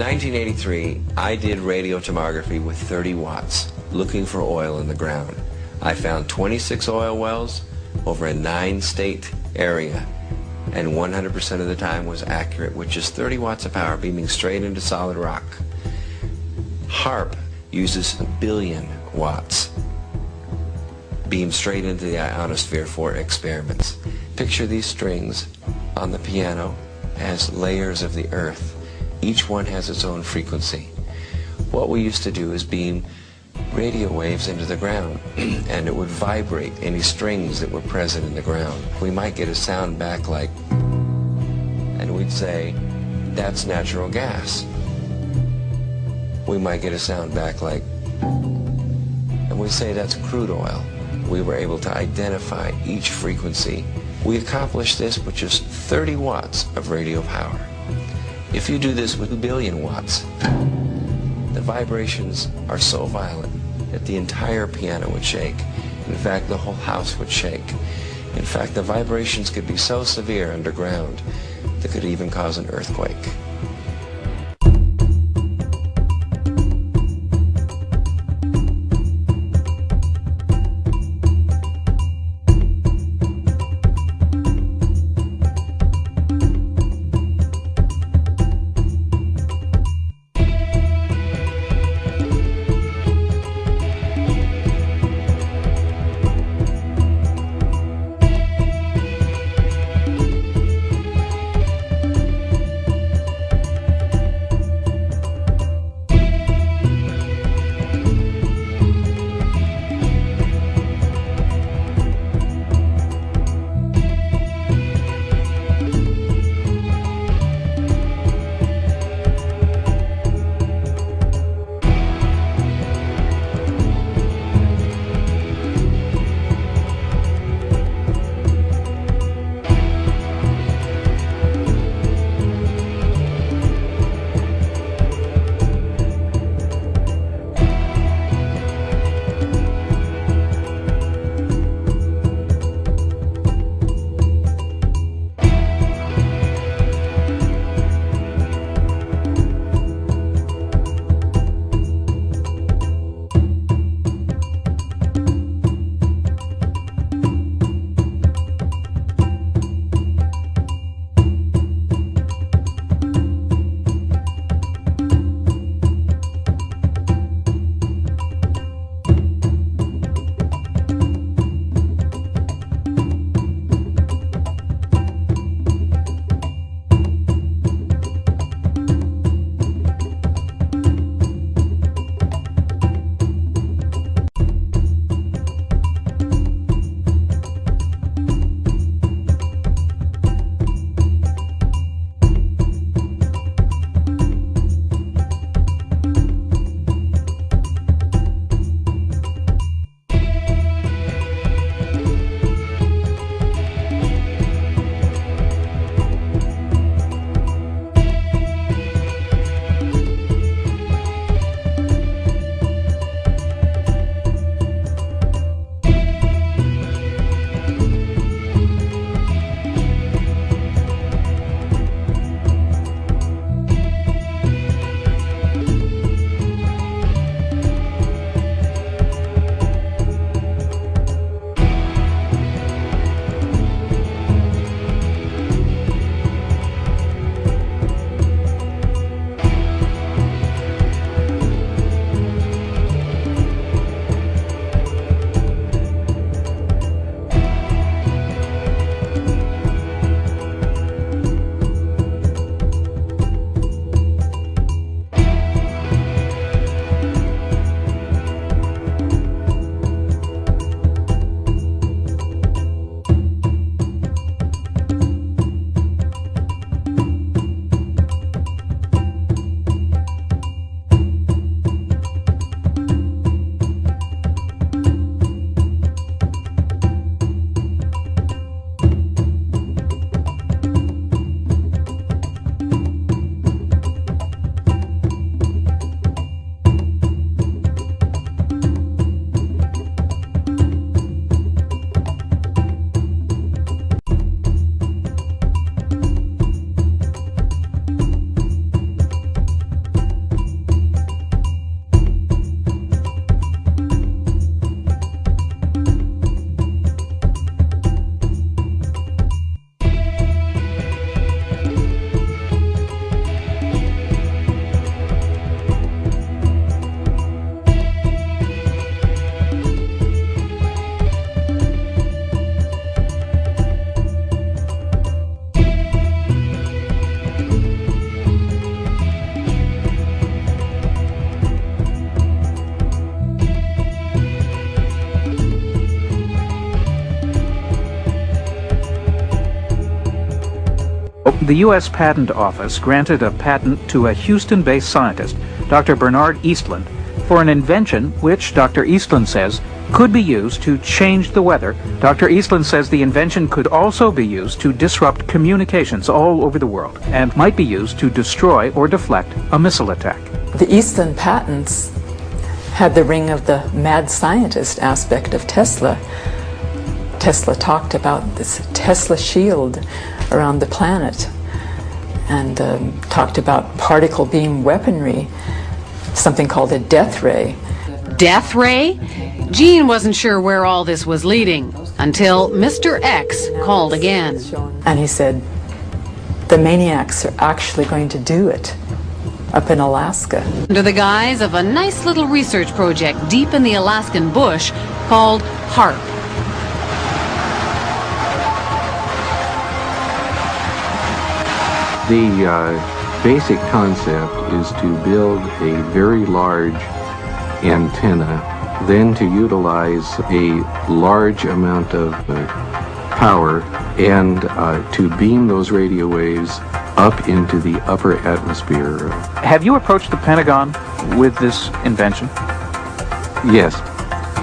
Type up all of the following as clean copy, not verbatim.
1983, I did radiotomography with 30 watts, looking for oil in the ground. I found 26 oil wells over a 9-state area, and 100% of the time was accurate, with just 30 watts of power beaming straight into solid rock. HARP uses 1 billion watts, beamed straight into the ionosphere for experiments. Picture these strings on the piano as layers of the earth. Each one has its own frequency. What we used to do is beam radio waves into the ground, and it would vibrate any strings that were present in the ground. We might get a sound back like, and we'd say, that's natural gas. We might get a sound back like, and we'd say, that's crude oil. We were able to identify each frequency. We accomplished this with just 30 watts of radio power. If you do this with 1 billion watts, the vibrations are so violent that the entire piano would shake. In fact, the whole house would shake. In fact, the vibrations could be so severe underground that could even cause an earthquake. The U.S. Patent Office granted a patent to a Houston-based scientist, Dr. Bernard Eastland, for an invention which Dr. Eastland says could be used to change the weather. Dr. Eastland says the invention could also be used to disrupt communications all over the world and might be used to destroy or deflect a missile attack. The Eastland patents had the ring of the mad scientist aspect of Tesla. Tesla talked about this Tesla shield around the planet and talked about particle beam weaponry, something called a death ray. Death ray? Gene wasn't sure where all this was leading until Mr. X called again. And he said, the maniacs are actually going to do it up in Alaska. Under the guise of a nice little research project deep in the Alaskan bush called HARP. The basic concept is to build a very large antenna, then to utilize a large amount of power and to beam those radio waves up into the upper atmosphere. Have you approached the Pentagon with this invention? Yes,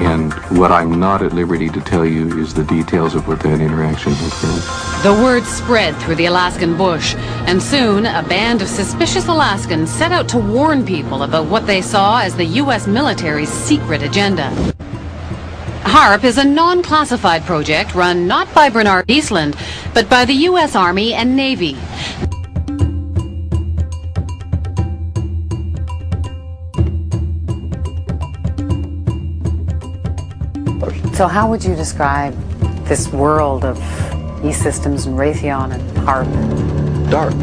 and what I'm not at liberty to tell you is the details of what that interaction has been. The word spread through the Alaskan bush, and soon a band of suspicious Alaskans set out to warn people about what they saw as the U.S. military's secret agenda. HARP is a non-classified project run not by Bernard Eastland, but by the U.S. Army and Navy. So how would you describe this world of E-Systems and Raytheon and HARP? Dark.